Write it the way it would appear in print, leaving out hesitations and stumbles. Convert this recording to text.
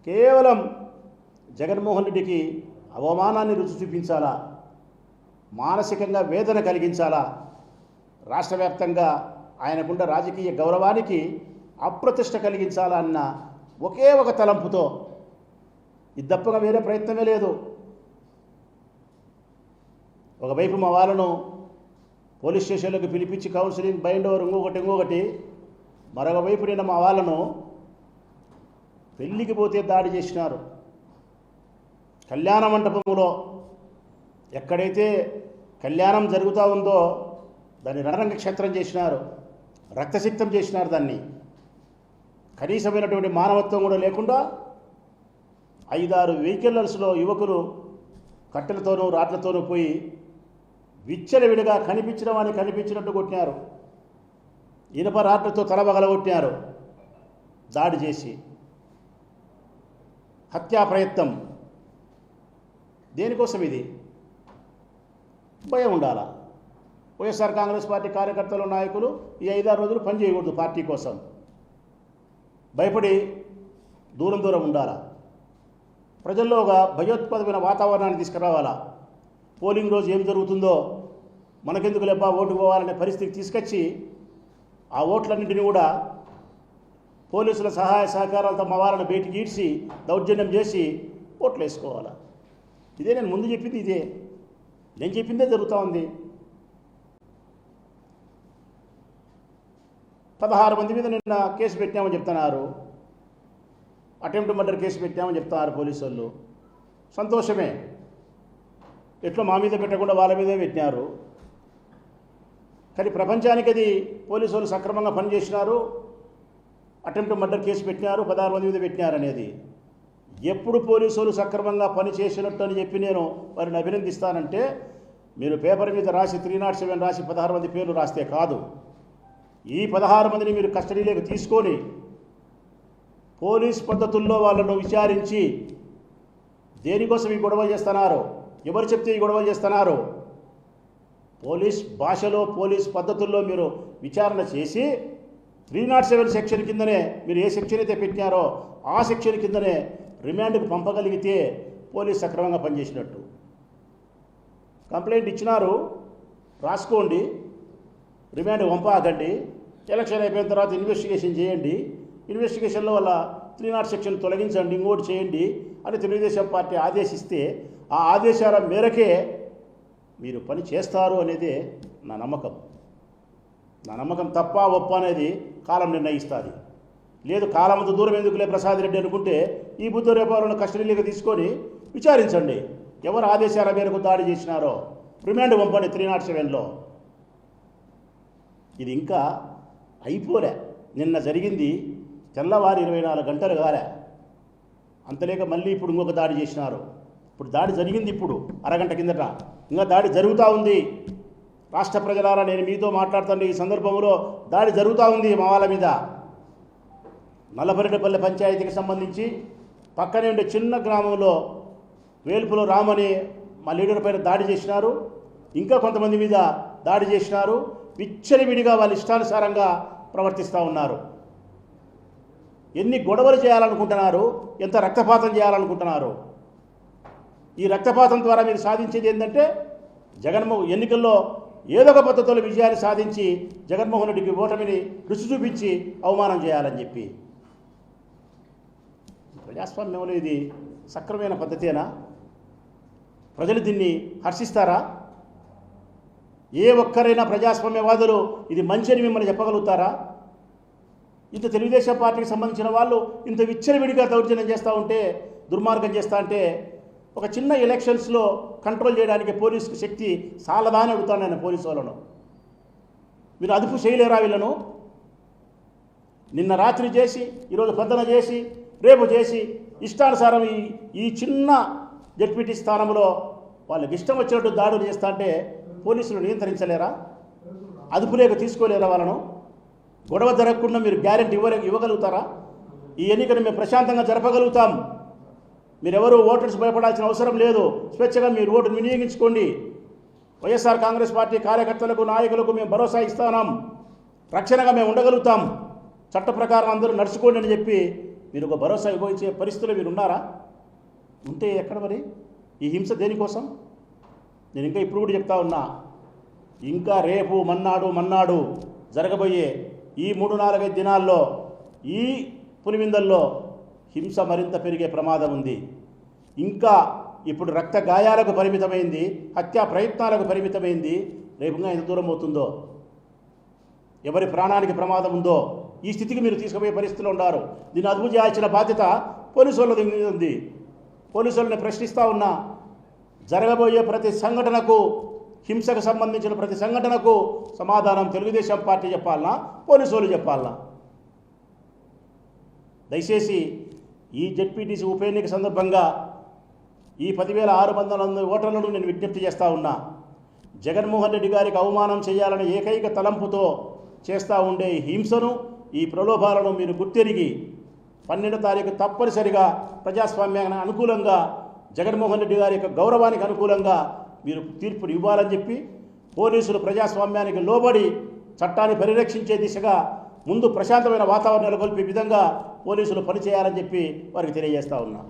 కేవలం జగన్మోహన్ రెడ్డికి అవమానాన్ని రుచి చూపించాలా, మానసికంగా వేదన కలిగించాలా, రాష్ట్ర వ్యాప్తంగా ఆయనకున్న రాజకీయ గౌరవానికి అప్రతిష్ట కలిగించాలా అన్న ఒకే ఒక తలంపుతో, ఇది తప్పగా వేరే ప్రయత్నమే లేదు. ఒకవైపు మా వాళ్ళను పోలీస్ స్టేషన్లోకి పిలిపించి కౌన్సిలింగ్, బైండ్ ఓవర్, ఇంకొకటి మరొక వైపు నిన్న మా వాళ్ళను పెళ్ళికి పోతే దాడి చేసినారు. కళ్యాణ మంటపంలో ఎక్కడైతే కళ్యాణం జరుగుతూ ఉందో దాన్ని రణరంగ క్షేత్రం చేసినారు, రక్తసిక్తం చేసినారు. దాన్ని కనీసమైనటువంటి మానవత్వం కూడా లేకుండా 5-6 వెహికల్స్లో యువకులు కట్టెలతోనూ రాట్లతోనూ పోయి విచ్చలవిడిగా కనిపించిన వాడిని కనిపించినట్టు కొట్టినారు. ఇనుప రాట్లతో తలబగలగొట్టినారు. దాడి చేసి హత్యా ప్రయత్నం. దేనికోసం ఇది? భయం ఉండాలా? వైఎస్ఆర్ కాంగ్రెస్ పార్టీ కార్యకర్తలు, నాయకులు ఈ 5-6 రోజులు పనిచేయకూడదు పార్టీ కోసం. భయపడి దూరం ఉండాలా? ప్రజల్లో ఒక భయోత్పాదమైన వాతావరణాన్ని తీసుకురావాలా? పోలింగ్ రోజు ఏం జరుగుతుందో మనకెందుకు లేపా ఓటు పోవాలనే పరిస్థితికి తీసుకొచ్చి ఆ ఓట్లన్నింటినీ కూడా పోలీసుల సహాయ సహకారాలతో మా వాళ్ళని బయటికి ఈడ్చి దౌర్జన్యం చేసి ఓట్లు వేసుకోవాలా? ఇదే నేను ముందు చెప్పింది, ఇదే నేను చెప్పిందే జరుగుతూ ఉంది. 16 మంది మీద నిన్న కేసు పెట్టామని చెప్తున్నారు. అటెంప్ట్ మర్డర్ కేసు పెట్టామని చెప్తున్నారు పోలీసు వాళ్ళు. సంతోషమే, ఎట్లా మా మీద పెట్టకుండా వాళ్ళ మీదే పెట్టినారు. కానీ ప్రపంచానికి అది పోలీసు వాళ్ళు సక్రమంగా పనిచేసినారు, అటెంప్ట్ మర్డర్ కేసు పెట్టినారు, 16 మంది మీద పెట్టినారు అనేది. ఎప్పుడు పోలీసు వాళ్ళు సక్రమంగా పని చేసినట్టు అని చెప్పి నేను వారిని అభినందిస్తానంటే, మీరు పేపర్ మీద రాసి 307 రాసి 16 మంది పేర్లు రాస్తే కాదు, ఈ 16 మందిని మీరు కస్టడీలోకి తీసుకొని పోలీస్ పద్ధతుల్లో వాళ్ళను విచారించి దేనికోసం ఈ గొడవ చేస్తున్నారు, ఎవరు చెప్తే ఈ గొడవ చేస్తున్నారు, పోలీస్ భాషలో పోలీస్ పద్ధతుల్లో మీరు విచారణ చేసి 307 సెక్షన్ కిందనే మీరు ఏ సెక్షన్ అయితే పెట్టినారో ఆ సెక్షన్ కిందనే రిమాండ్కు పంపగలిగితే పోలీస్ సక్రమంగా పనిచేసినట్టు. కంప్లైంట్ ఇచ్చినారు, రాసుకోండి, రిమాండ్ పంపకండి, ఎలక్షన్ అయిపోయిన తర్వాత ఇన్వెస్టిగేషన్ చేయండి, ఇన్వెస్టిగేషన్లో వల్ల 307 సెక్షన్ తొలగించండి, ఇంకోటి చేయండి అని తెలుగుదేశం పార్టీ ఆదేశిస్తే ఆ ఆదేశాల మేరకే మీరు పని చేస్తారు అనేది నా నమ్మకం. నా నమ్మకం తప్ప ఒప్ప అనేది కాలం నిర్ణయిస్తుంది. లేదు కాలంతో దూరం ఎందుకులే ప్రసాద్ రెడ్డి అనుకుంటే ఈ బుద్ధ రేపాలను కస్టడీలోకి తీసుకొని విచారించండి, ఎవరు ఆదేశాల మేరకు దాడి చేసినారో రిమాండ్ పంపండి 307లో. ఇది ఇంకా అయిపోలే, నిన్న జరిగింది తెల్లవారి 24 గంటలు కాలే, అంతలేక మళ్ళీ ఇప్పుడు ఇంకొక దాడి చేసినారు. ఇప్పుడు దాడి జరిగింది, ఇప్పుడు అరగంట కిందట ఇంకా దాడి జరుగుతూ ఉంది. రాష్ట్ర ప్రజలారా, నేను మీతో మాట్లాడుతుంటే ఈ సందర్భంలో దాడి జరుగుతూ ఉంది మా వాళ్ళ మీద. నల్లపరెడ్డిపల్లె పంచాయతీకి సంబంధించి పక్కనే ఉండే చిన్న గ్రామంలో వేల్పులో రామని మా లీడర్ పైన దాడి చేసినారు, ఇంకా కొంతమంది మీద దాడి చేసినారు. విచ్చలవిడిగా వాళ్ళ ఇష్టానుసారంగా ప్రవర్తిస్తూ ఉన్నారు. ఎన్ని గొడవలు చేయాలనుకుంటున్నారు, ఎంత రక్తపాతం చేయాలనుకుంటున్నారు. ఈ రక్తపాతం ద్వారా మీరు సాధించేది ఏంటంటే ఎన్నికల్లో ఏదో ఒక పద్ధతిలో విజయాన్ని సాధించి జగన్మోహన్ రెడ్డికి ఓటమిని రుచి చూపించి అవమానం చేయాలని చెప్పి. ప్రజాస్వామ్యంలో ఇది సక్రమైన పద్ధతేనా? ప్రజలు దీన్ని హర్షిస్తారా? ఏ ఒక్కరైనా ప్రజాస్వామ్యవాదులు ఇది మంచి అని మిమ్మల్ని చెప్పగలుగుతారా? ఇంత తెలుగుదేశం పార్టీకి సంబంధించిన వాళ్ళు ఇంత విచ్చలవిడిగా దౌర్జన్యం చేస్తూ ఉంటే, దుర్మార్గం చేస్తూ ఉంటే, ఒక చిన్న ఎలక్షన్స్లో కంట్రోల్ చేయడానికి పోలీసుకు శక్తి చాలదా అని అడుగుతాను నేను పోలీసు వాళ్ళను. మీరు అదుపు చేయలేరా వీళ్ళను? నిన్న రాత్రి చేసి, ఈరోజు పొద్దున చేసి, రేపు చేసి ఇష్టానుసారం ఈ చిన్న జడ్పీటీ స్థానంలో వాళ్ళకి ఇష్టం వచ్చినట్టు దాడులు చేస్తా అంటే పోలీసులు నియంత్రించలేరా? అదుపులేక తీసుకోలేరా వాళ్ళను? గొడవ జరగకుండా మీరు గ్యారెంటీ ఇవ్వగలుగుతారా? ఈ ఎన్నికను మేము ప్రశాంతంగా జరపగలుగుతాం, మీరెవరూ ఓటర్స్ భయపడాల్సిన అవసరం లేదు, స్వేచ్ఛగా మీరు ఓటును వినియోగించుకోండి, వైఎస్ఆర్ కాంగ్రెస్ పార్టీ కార్యకర్తలకు, నాయకులకు మేము భరోసా ఇస్తున్నాం, రక్షణగా మేము ఉండగలుగుతాం, చట్ట ప్రకారం అందరూ నడుచుకోండి అని చెప్పి మీరు ఒక భరోసా ఇవ్వచ్చే పరిస్థితుల్లో మీరు ఉన్నారా? ఉంటే ఎక్కడ మరి ఈ హింస దేనికోసం? నేను ఇంకా ఇప్పుడు కూడా చెప్తా ఉన్నా, ఇంకా రేపు మన్నాడు జరగబోయే ఈ 3-4 దినాల్లో ఈ పులివిందల్లో హింస మరింత పెరిగే ప్రమాదం ఉంది. ఇంకా ఇప్పుడు రక్త గాయాలకు పరిమితమైంది, హత్యా ప్రయత్నాలకు పరిమితమైంది. రేపుగా ఎంత దూరం అవుతుందో, ఎవరి ప్రాణానికి ప్రమాదం ఉందో ఈ స్థితికి మీరు తీసుకుపోయే పరిస్థితిలో ఉన్నారు. దీన్ని అదుపు చేయాల్సిన బాధ్యత పోలీసు వాళ్ళ మీద ఉంది. పోలీసు వాళ్ళని ప్రశ్నిస్తూ ఉన్నా, జరగబోయే ప్రతి సంఘటనకు, హింసకు సంబంధించిన ప్రతి సంఘటనకు సమాధానం తెలుగుదేశం పార్టీ చెప్పాలనా, పోలీసు వాళ్ళు చెప్పాలనా? దయచేసి ఈ జెడ్పీటీసీ ఉప ఎన్నిక సందర్భంగా ఈ 10,600 ఓటర్లను నేను విజ్ఞప్తి చేస్తూ ఉన్నా. జగన్మోహన్ రెడ్డి గారికి అవమానం చేయాలనే ఏకైక తలంపుతో చేస్తూ ఉండే ఈ హింసను, ఈ ప్రలోభాలను మీరు గుర్తెరిగి 12వ తారీఖు తప్పనిసరిగా ప్రజాస్వామ్యానికి అనుకూలంగా, జగన్మోహన్ రెడ్డి గారి యొక్క గౌరవానికి అనుకూలంగా మీరు తీర్పును ఇవ్వాలని చెప్పి, పోలీసులు ప్రజాస్వామ్యానికి లోబడి చట్టాన్ని పరిరక్షించే దిశగా ముందు ప్రశాంతమైన వాతావరణం నెలకొల్పే విధంగా పోలీసులు పనిచేయాలని చెప్పి వారికి తెలియజేస్తూ ఉన్నా.